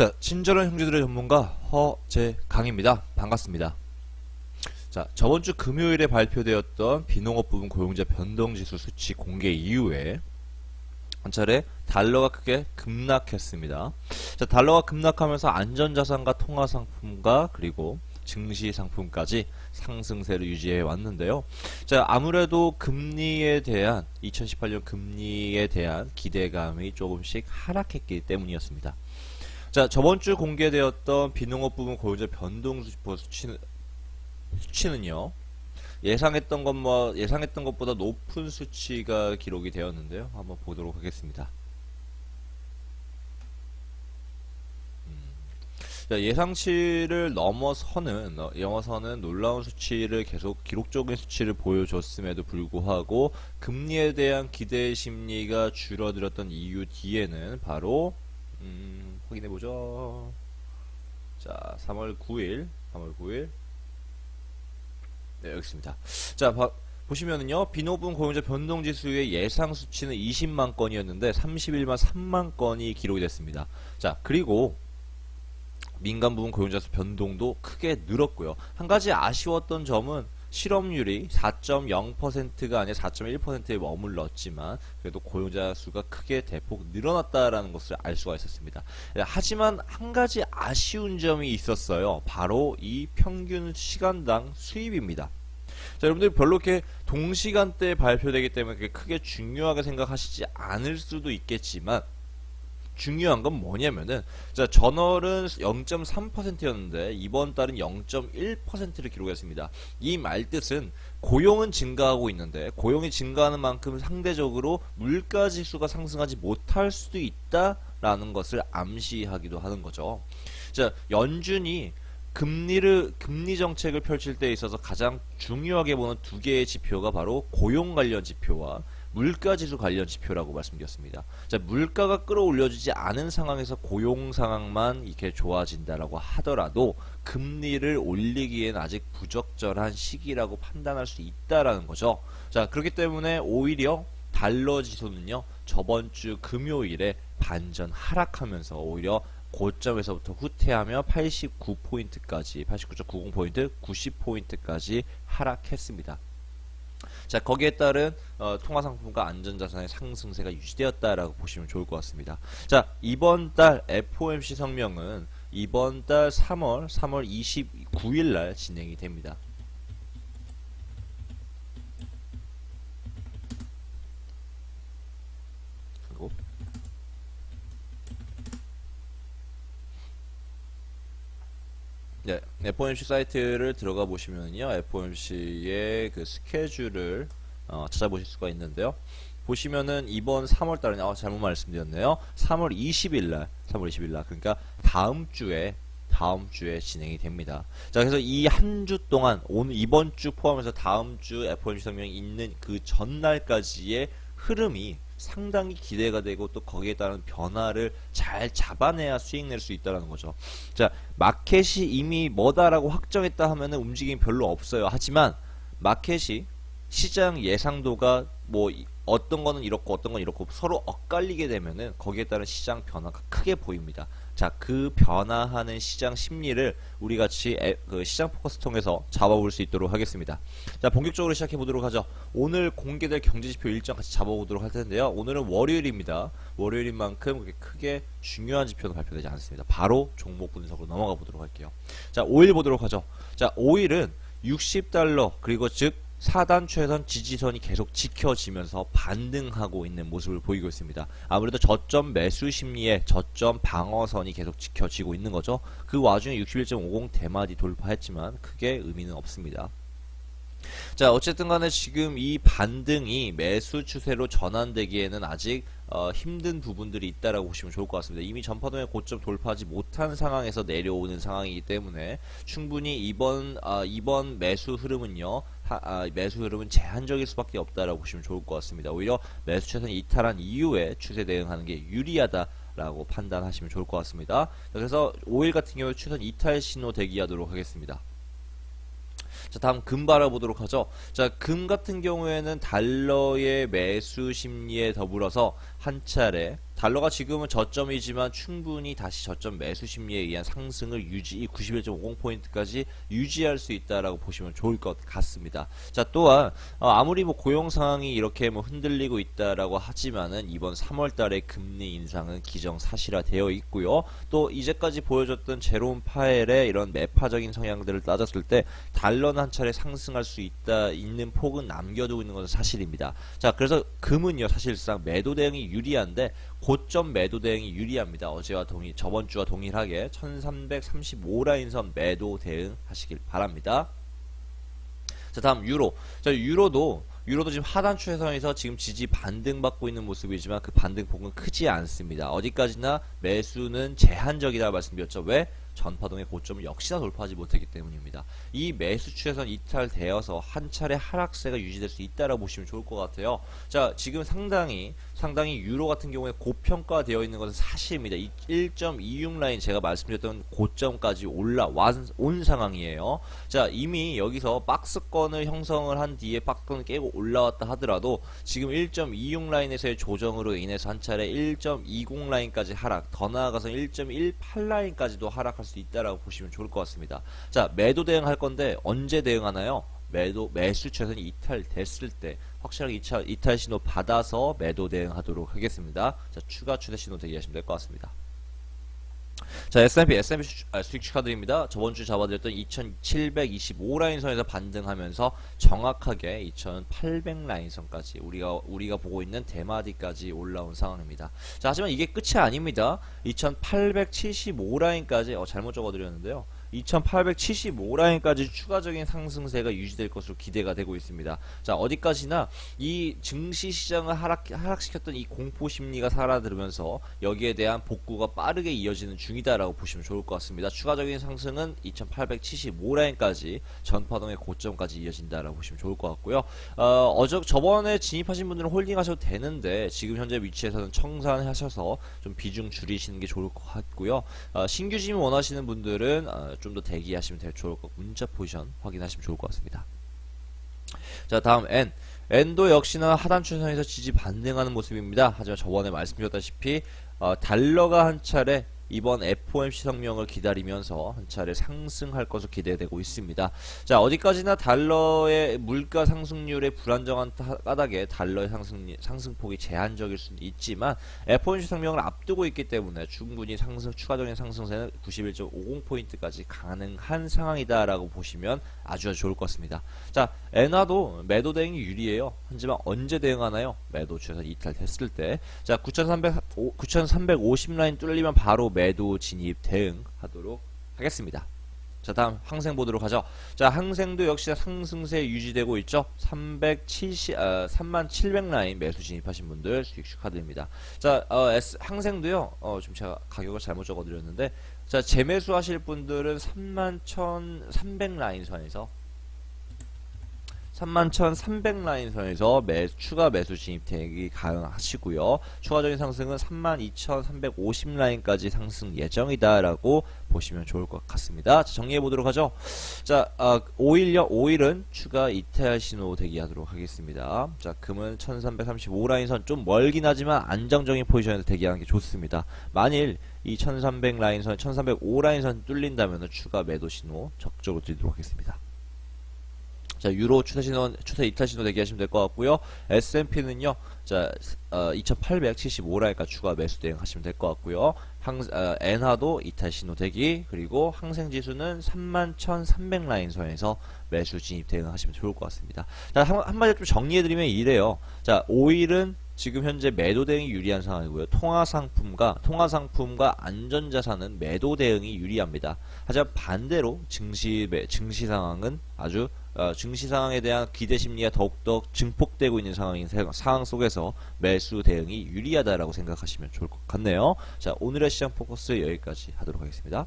자, 친절한 형제들의 전문가 허재강입니다. 반갑습니다. 자, 저번주 금요일에 발표되었던 비농업 부분 고용자 변동지수 수치 공개 이후에 한 차례 달러가 크게 급락했습니다. 자, 달러가 급락하면서 안전자산과 통화상품과 그리고 증시상품까지 상승세를 유지해 왔는데요. 자, 아무래도 금리에 대한 2018년 금리에 대한 기대감이 조금씩 하락했기 때문이었습니다. 자, 저번주 공개되었던 비농업 부분 고용자 변동지수 수치는요, 예상했던 것보다 높은 수치가 기록이 되었는데요. 한번 보도록 하겠습니다. 자, 예상치를 넘어서는 놀라운 수치를 계속 기록적인 수치를 보여줬음에도 불구하고 금리에 대한 기대 심리가 줄어들었던 이유 뒤에는 바로 확인해보죠. 자, 3월 9일 네, 여기 있습니다. 자, 보시면은요, 비농업부문 고용자 변동지수의 예상 수치는 20만 건이었는데 31만 3만 건이 기록이 됐습니다. 자, 그리고 민간 부분 고용자 수 변동도 크게 늘었고요. 한 가지 아쉬웠던 점은 실업률이 4.0%가 아니라 4.1%에 머물렀지만 그래도 고용자 수가 크게 대폭 늘어났다라는 것을 알 수가 있었습니다. 하지만 한 가지 아쉬운 점이 있었어요. 바로 이 평균 시간당 수입입니다. 자, 여러분들이 별로 이렇게 동시간대에 발표되기 때문에 그게 크게 중요하게 생각하시지 않을 수도 있겠지만 중요한 건 뭐냐면은, 자, 전월은 0.3%였는데 이번 달은 0.1%를 기록했습니다. 이 말뜻은 고용은 증가하고 있는데 고용이 증가하는 만큼 상대적으로 물가 지수가 상승하지 못할 수도 있다라는 것을 암시하기도 하는 거죠. 자, 연준이 금리 정책을 펼칠 때 있어서 가장 중요하게 보는 두 개의 지표가 바로 고용 관련 지표와 물가지수 관련 지표라고 말씀드렸습니다. 자, 물가가 끌어올려지지 않은 상황에서 고용 상황만 이렇게 좋아진다라고 하더라도 금리를 올리기엔 아직 부적절한 시기라고 판단할 수 있다라는 거죠. 자, 그렇기 때문에 오히려 달러 지수는요, 저번 주 금요일에 반전 하락하면서 오히려 고점에서부터 후퇴하며 89.90포인트, 90포인트까지 하락했습니다. 자, 거기에 따른 통화상품과 안전자산의 상승세가 유지되었다라고 보시면 좋을 것 같습니다. 자, 이번 달 FOMC 성명은 이번 달 3월 29일 날 진행이 됩니다. 그리고 네, FOMC 사이트를 들어가 보시면요, FOMC의 그 스케줄을 찾아보실 수가 있는데요. 보시면은 이번 3월달은 잘못 말씀드렸네요. 3월 20일 날, 그러니까 다음 주에 진행이 됩니다. 자, 그래서 이 한 주 동안 이번 주 포함해서 다음 주 FOMC 성명이 있는 그 전날까지의 흐름이 상당히 기대가 되고 또 거기에 따른 변화를 잘 잡아내야 수익 낼 수 있다는 거죠. 자, 마켓이 이미 뭐다라고 확정했다 하면은 움직임이 별로 없어요. 하지만 마켓이 시장 예상도가 뭐 어떤 거는 이렇고 어떤 건 이렇고 서로 엇갈리게 되면은 거기에 따른 시장 변화가 크게 보입니다. 자, 그 변화하는 시장 심리를 우리 같이 그 시장 포커스 통해서 잡아볼 수 있도록 하겠습니다. 자, 본격적으로 시작해 보도록 하죠. 오늘 공개될 경제지표 일정 같이 잡아보도록 할 텐데요. 오늘은 월요일입니다. 월요일인 만큼 그렇게 크게 중요한 지표는 발표되지 않습니다. 바로 종목 분석으로 넘어가 보도록 할게요. 자, 5일 보도록 하죠. 자, 5일은 60달러 그리고 즉 4단 최선 지지선이 계속 지켜지면서 반등하고 있는 모습을 보이고 있습니다. 아무래도 저점 매수 심리에 저점 방어선이 계속 지켜지고 있는 거죠. 그 와중에 61.50 대마디 돌파했지만 크게 의미는 없습니다. 자, 어쨌든 간에 지금 이 반등이 매수 추세로 전환되기에는 아직 힘든 부분들이 있다라고 보시면 좋을 것 같습니다. 이미 전파동의 고점 돌파하지 못한 상황에서 내려오는 상황이기 때문에 충분히 이번 매수 흐름은요, 매수 흐름은 제한적일 수밖에 없다라고 보시면 좋을 것 같습니다. 오히려 매수 최선이 이탈한 이후에 추세 대응하는 게 유리하다라고 판단하시면 좋을 것 같습니다. 그래서 5일 같은 경우에 추선 이탈 신호 대기하도록 하겠습니다. 자, 다음 금 바라보도록 하죠. 자, 금 같은 경우에는 달러의 매수 심리에 더불어서 한 차례 달러가 지금은 저점이지만 충분히 다시 저점 매수 심리에 의한 상승을 91.50포인트까지 유지할 수 있다라고 보시면 좋을 것 같습니다. 자, 또한 아무리 뭐 고용 상황이 이렇게 뭐 흔들리고 있다라고 하지만은 이번 3월 달에 금리 인상은 기정사실화되어 있고요. 또 이제까지 보여줬던 제롬 파웰의 이런 매파적인 성향들을 따졌을 때 달러는 한 차례 상승할 수 있는 폭은 남겨두고 있는 것은 사실입니다. 자, 그래서 금은요, 사실상 매도 대응이 유리한데 고점 매도 대응이 유리합니다. 어제와 저번 주와 동일하게 1335 라인선 매도 대응하시길 바랍니다. 자, 다음 유로. 자, 유로도 지금 하단 추세선에서 지금 지지 반등받고 있는 모습이지만 그 반등폭은 크지 않습니다. 어디까지나 매수는 제한적이다 말씀드렸죠. 왜? 전파동의 고점을 역시나 돌파하지 못했기 때문입니다. 이 매수 추세선 이탈되어서 한 차례 하락세가 유지될 수 있다라고 보시면 좋을 것 같아요. 자, 지금 상당히 유로 같은 경우에 고평가되어 있는 것은 사실입니다. 이 1.26 라인 제가 말씀드렸던 고점까지 온 상황이에요. 자, 이미 여기서 박스권을 형성을 한 뒤에 박스권을 깨고 올라왔다 하더라도 지금 1.26 라인에서의 조정으로 인해서 한 차례 1.20 라인까지 하락, 더 나아가서 1.18 라인까지도 하락할 수 있다라고 보시면 좋을 것 같습니다. 자, 매도 대응할 건데 언제 대응하나요? 매수 추세선이 이탈됐을 때 확실하게 이탈 신호 받아서 매도 대응하도록 하겠습니다. 자, 추가 추세 신호 대기하시면 될 것 같습니다. 자, S&P 수익 축하드립니다. 저번 주 잡아드렸던 2725 라인선에서 반등하면서 정확하게 2800 라인선까지 우리가 보고 있는 대마디까지 올라온 상황입니다. 자, 하지만 이게 끝이 아닙니다. 2875 라인까지 잘못 적어드렸는데요. 2875 라인까지 추가적인 상승세가 유지될 것으로 기대가 되고 있습니다. 자, 어디까지나 이 증시 시장을 하락시켰던 이 공포 심리가 사라지면서 여기에 대한 복구가 빠르게 이어지는 중이다라고 보시면 좋을 것 같습니다. 추가적인 상승은 2875 라인까지 전파동의 고점까지 이어진다라고 보시면 좋을 것 같고요. 저번에 진입하신 분들은 홀딩하셔도 되는데 지금 현재 위치에서는 청산하셔서 좀 비중 줄이시는 게 좋을 것 같고요. 신규 진입 원하시는 분들은 좀 더 대기하시면 좋을 것 같고 문자 포지션 확인하시면 좋을 것 같습니다. 자, 다음 N도 역시나 하단 추세선에서 지지 반등하는 모습입니다. 하지만 저번에 말씀드렸다시피 달러가 한 차례 이번 FOMC 성명을 기다리면서 한 차례 상승할 것으로 기대되고 있습니다. 자, 어디까지나 달러의 물가 상승률의 불안정한 까닭에 달러의 상승폭이 제한적일 수는 있지만 FOMC 성명을 앞두고 있기 때문에 충분히 추가적인 상승세는 91.50포인트까지 가능한 상황이다라고 보시면 아주 좋을 것 같습니다. 자, 엔화도 매도 대응이 유리해요. 하지만 언제 대응하나요? 매도 추세선 이탈됐을 때. 자, 9350 라인 뚫리면 바로 매도 진입 대응하도록 하겠습니다. 자, 다음 항생 보도록 하죠. 자, 항생도 역시 상승세 유지되고 있죠. 3700 라인 매수 진입하신 분들 수익 축하드립니다. 자, 항생도요. 좀 제가 가격을 잘못 적어드렸는데, 자, 재매수 하실 분들은 31,300 라인 선에서 31,300 라인선에서 추가 매수 진입되기 가능하시고요. 추가적인 상승은 32,350 라인까지 상승 예정이다라고 보시면 좋을 것 같습니다. 자, 정리해 보도록 하죠. 자, 5일은 추가 이탈 신호 대기하도록 하겠습니다. 자, 금은 1335 라인선 좀 멀긴 하지만 안정적인 포지션에서 대기하는 게 좋습니다. 만일 이 1300 라인선, 1305 라인선 뚫린다면 추가 매도 신호 적극적으로 드리도록 하겠습니다. 자, 유로 추세 이탈 신호 대기하시면 될 것 같고요. S&P는요, 자, 2875 라인까지 추가 매수 대응하시면 될 것 같고요. 엔화도 이탈 신호 대기, 그리고 항생지수는 31,300 라인 선에서 매수 진입 대응하시면 좋을 것 같습니다. 자, 한마디로 좀 정리해드리면 이래요. 자, 5일은 지금 현재 매도 대응이 유리한 상황이고요. 통화상품과 안전자산은 매도 대응이 유리합니다. 하지만 반대로 증시 상황은 아주 증시 상황에 대한 기대 심리가 더욱더 증폭되고 있는 상황 속에서 매수 대응이 유리하다라고 생각하시면 좋을 것 같네요. 자, 오늘의 시장 포커스 여기까지 하도록 하겠습니다.